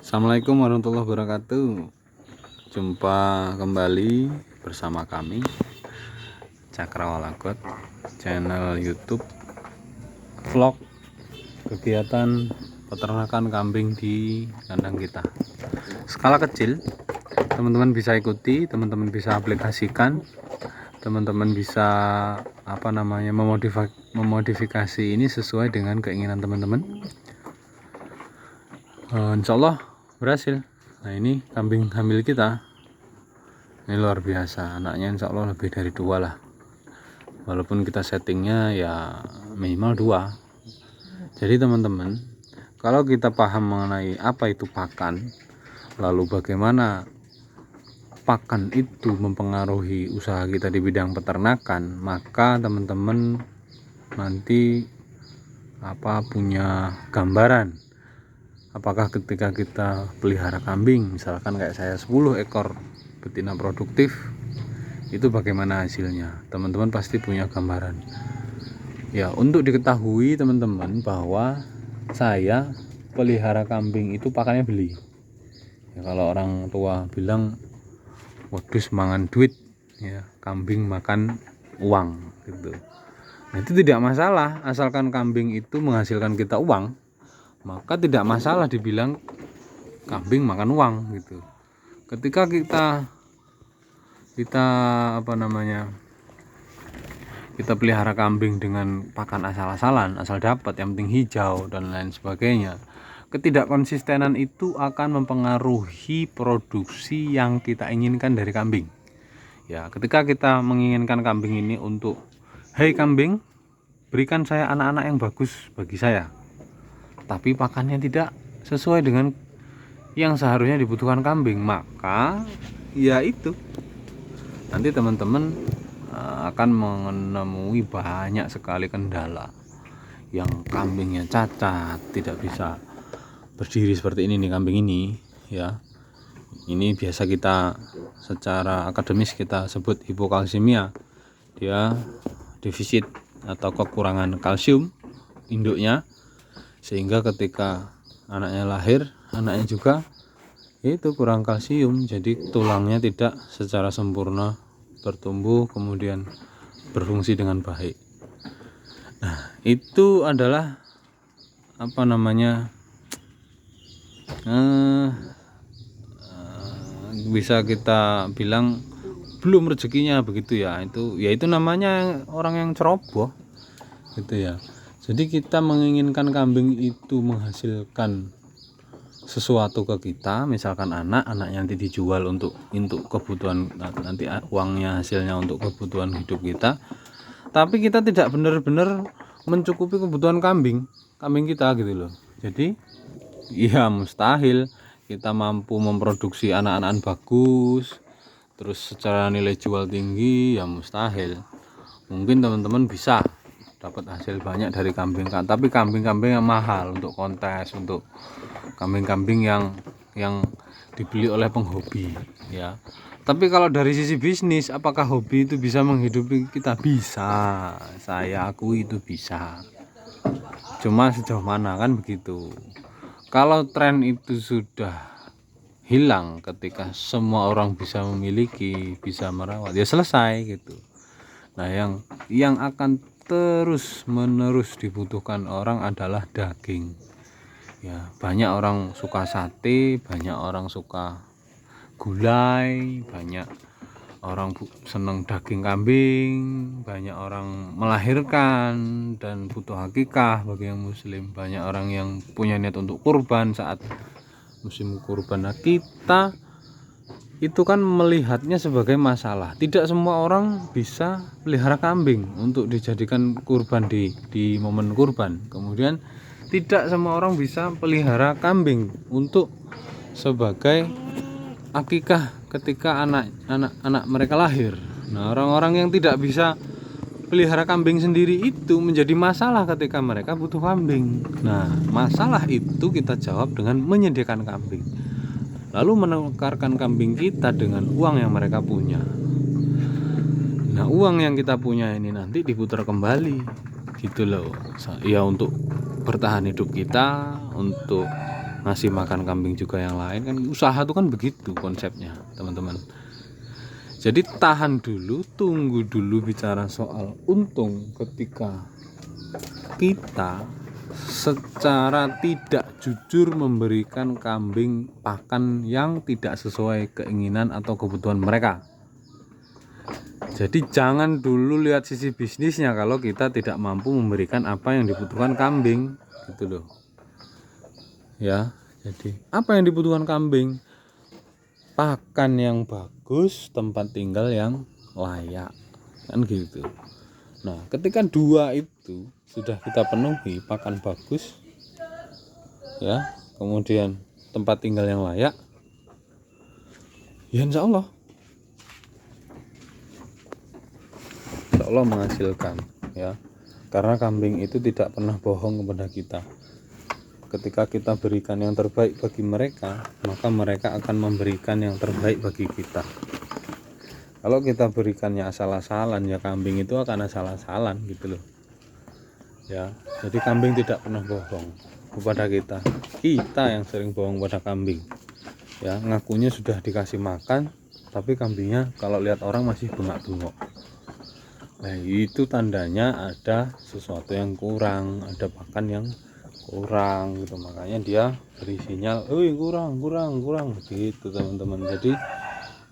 Assalamualaikum warahmatullahi wabarakatuh. Jumpa kembali bersama kami Cakrawala God, channel YouTube vlog kegiatan peternakan kambing di kandang kita. Skala kecil, teman-teman bisa ikuti, teman-teman bisa aplikasikan, teman-teman bisa memodifikasi ini sesuai dengan keinginan teman-teman. Insya Allah berhasil. Nah, ini kambing hamil kita, ini luar biasa, anaknya insya Allah lebih dari 2 lah, walaupun kita settingnya ya minimal 2. Jadi teman-teman, kalau kita paham mengenai apa itu pakan, lalu bagaimana pakan itu mempengaruhi usaha kita di bidang peternakan, maka teman-teman nanti punya gambaran apakah ketika kita pelihara kambing, misalkan kayak saya 10 ekor betina produktif, itu bagaimana hasilnya. Teman-teman pasti punya gambaran. Ya, untuk diketahui teman-teman bahwa saya pelihara kambing itu pakannya beli. Ya, kalau orang tua bilang wedhus mangan duit, ya kambing makan uang gitu. Nah, itu tidak masalah asalkan kambing itu menghasilkan kita uang, maka tidak masalah dibilang kambing makan uang gitu. Ketika kita pelihara kambing dengan pakan asal-asalan, asal dapat, yang penting hijau dan lain sebagainya, ketidakkonsistenan itu akan mempengaruhi produksi yang kita inginkan dari kambing. Ya, ketika kita menginginkan kambing ini untuk, "Hei kambing, berikan saya anak-anak yang bagus bagi saya," tapi pakannya tidak sesuai dengan yang seharusnya dibutuhkan kambing, maka ya itu nanti teman-teman akan menemui banyak sekali kendala, yang kambingnya cacat, tidak bisa berdiri seperti ini nih kambing ini ya. Ini biasa kita secara akademis kita sebut hipokalsemia, dia defisit atau kekurangan kalsium induknya, sehingga ketika anaknya lahir, anaknya juga itu kurang kalsium, jadi tulangnya tidak secara sempurna bertumbuh kemudian berfungsi dengan baik. Nah, itu adalah bisa kita bilang belum rezekinya begitu ya. Itu namanya orang yang ceroboh gitu ya. Jadi kita menginginkan kambing itu menghasilkan sesuatu ke kita, misalkan anaknya nanti dijual untuk kebutuhan, nanti uangnya hasilnya untuk kebutuhan hidup kita, tapi kita tidak benar-benar mencukupi kebutuhan kambing kita gitu loh. Jadi ya mustahil kita mampu memproduksi anak-anak bagus terus secara nilai jual tinggi, ya mustahil. Mungkin teman-teman bisa dapat hasil banyak dari kambing, tapi kambing-kambing yang mahal untuk kontes, untuk kambing-kambing yang dibeli oleh penghobi ya. Tapi kalau dari sisi bisnis, apakah hobi itu bisa menghidupi kita? Bisa, saya akui itu bisa, cuma sejauh mana kan begitu. Kalau tren itu sudah hilang ketika semua orang bisa memiliki, bisa merawat, ya selesai gitu. Nah, yang akan terus menerus dibutuhkan orang adalah daging ya. Banyak orang suka sate, banyak orang suka gulai, banyak orang seneng daging kambing, banyak orang melahirkan dan butuh akikah bagi yang muslim, banyak orang yang punya niat untuk kurban saat musim kurban. Nah, kita itu kan melihatnya sebagai masalah. Tidak semua orang bisa pelihara kambing untuk dijadikan kurban di momen kurban. Kemudian tidak semua orang bisa pelihara kambing untuk sebagai akikah ketika anak mereka lahir. Nah, orang-orang yang tidak bisa pelihara kambing sendiri itu menjadi masalah ketika mereka butuh kambing. Nah, masalah itu kita jawab dengan menyediakan kambing, lalu menukarkan kambing kita dengan uang yang mereka punya. Nah, uang yang kita punya ini nanti diputar kembali gitu loh ya, untuk bertahan hidup kita, untuk ngasih makan kambing juga yang lain. Kan usaha tuh kan begitu konsepnya teman-teman. Jadi tahan dulu, tunggu dulu bicara soal untung ketika kita secara tidak jujur memberikan kambing pakan yang tidak sesuai keinginan atau kebutuhan mereka. Jadi jangan dulu lihat sisi bisnisnya kalau kita tidak mampu memberikan apa yang dibutuhkan kambing, gitu loh. Ya, jadi apa yang dibutuhkan kambing? Pakan yang bagus, tempat tinggal yang layak, kan gitu. Nah, ketika dua itu sudah kita penuhi, pakan bagus, ya, kemudian tempat tinggal yang layak, ya insya Allah menghasilkan, ya. Karena kambing itu tidak pernah bohong kepada kita. Ketika kita berikan yang terbaik bagi mereka, maka mereka akan memberikan yang terbaik bagi kita. Kalau kita berikannya asal-asalan, ya kambing itu akan asal-asalan, gitu loh. Ya, jadi kambing tidak pernah bohong kepada kita. Kita yang sering bohong pada kambing. Ya, ngakunya sudah dikasih makan, tapi kambingnya kalau lihat orang masih bengak-bengok. Nah, itu tandanya ada sesuatu yang kurang, ada pakan yang kurang gitu. Makanya dia beri sinyal, kurang begitu teman-teman. Jadi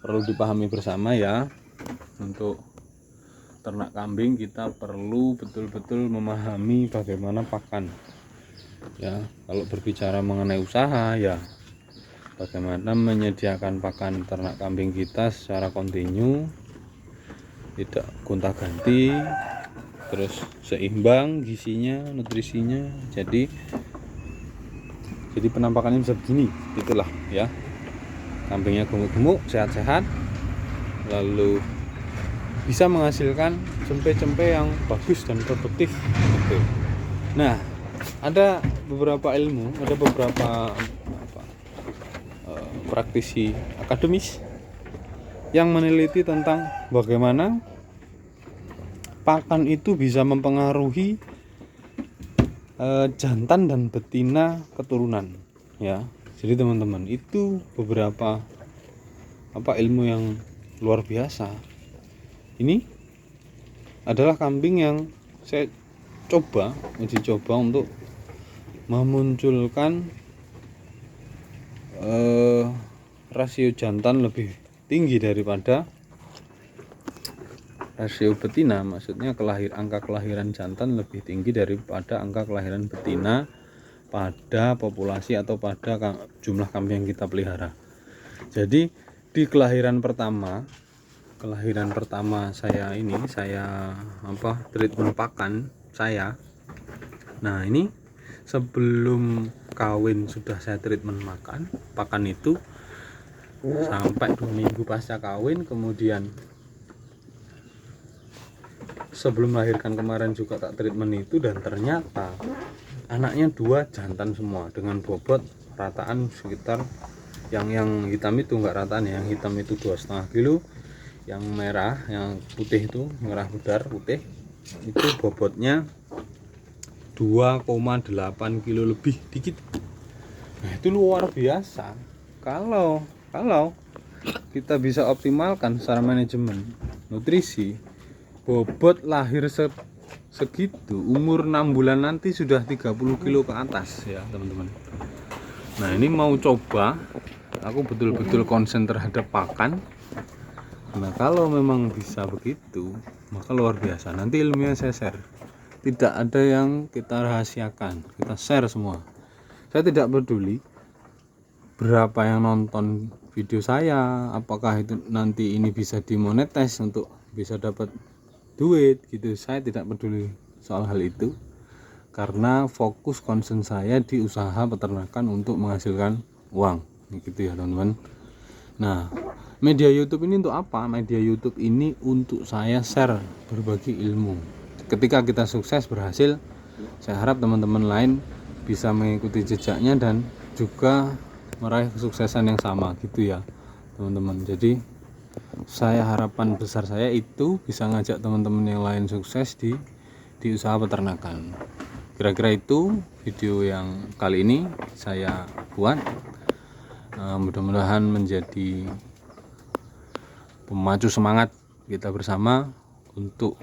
perlu dipahami bersama ya, untuk ternak kambing kita perlu betul-betul memahami bagaimana pakan. Ya, kalau berbicara mengenai usaha, ya bagaimana menyediakan pakan ternak kambing kita secara kontinu, tidak gonta-ganti, terus seimbang gizinya, nutrisinya. Jadi penampakannya bisa begini, itulah ya. Kambingnya gemuk-gemuk, sehat-sehat, lalu bisa menghasilkan cempe-cempe yang bagus dan produktif gitu. Nah, ada beberapa ilmu, ada beberapa praktisi akademis yang meneliti tentang bagaimana pakan itu bisa mempengaruhi jantan dan betina keturunan, ya. Jadi teman-teman, itu beberapa ilmu yang luar biasa. Ini adalah kambing yang saya uji coba untuk memunculkan rasio jantan lebih tinggi daripada rasio betina. Maksudnya angka kelahiran jantan lebih tinggi daripada angka kelahiran betina pada populasi atau pada jumlah kambing yang kita pelihara. Jadi di kelahiran pertama saya treatment pakan saya. Nah, ini sebelum kawin sudah saya treatment pakan itu sampai 2 minggu pasca kawin, kemudian sebelum melahirkan kemarin juga tak treatment itu, dan ternyata anaknya 2 jantan semua dengan bobot rataan sekitar, yang hitam itu enggak rataan ya, yang hitam itu 2,5 kilo, yang merah, yang putih itu merah pudar putih itu bobotnya 2,8 kilo lebih dikit. Nah, itu luar biasa. Kalau kita bisa optimalkan secara manajemen nutrisi, bobot lahir segitu, umur 6 bulan nanti sudah 30 kilo ke atas ya teman-teman. Nah, ini mau coba, aku betul-betul konsen terhadap pakan. Nah, kalau memang bisa begitu, maka luar biasa. Nanti ilmunya saya share. Tidak ada yang kita rahasiakan, kita share semua. Saya tidak peduli berapa yang nonton video saya, apakah itu nanti ini bisa dimonetize untuk bisa dapat duit gitu. Saya tidak peduli soal hal itu, karena fokus concern saya di usaha peternakan untuk menghasilkan uang gitu ya teman-teman. Nah, media YouTube ini untuk apa? Media YouTube ini untuk saya share, berbagi ilmu. Ketika kita sukses berhasil, saya harap teman-teman lain bisa mengikuti jejaknya dan juga meraih kesuksesan yang sama gitu ya teman-teman. Jadi harapan besar saya itu bisa ngajak teman-teman yang lain sukses di usaha peternakan Kira-kira itu video yang kali ini saya buat. Mudah-mudahan menjadi pemacu semangat kita bersama untuk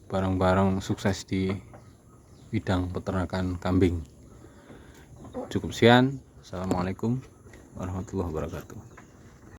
bareng-bareng sukses di bidang peternakan kambing. Cukup sekian. Assalamualaikum warahmatullahi wabarakatuh.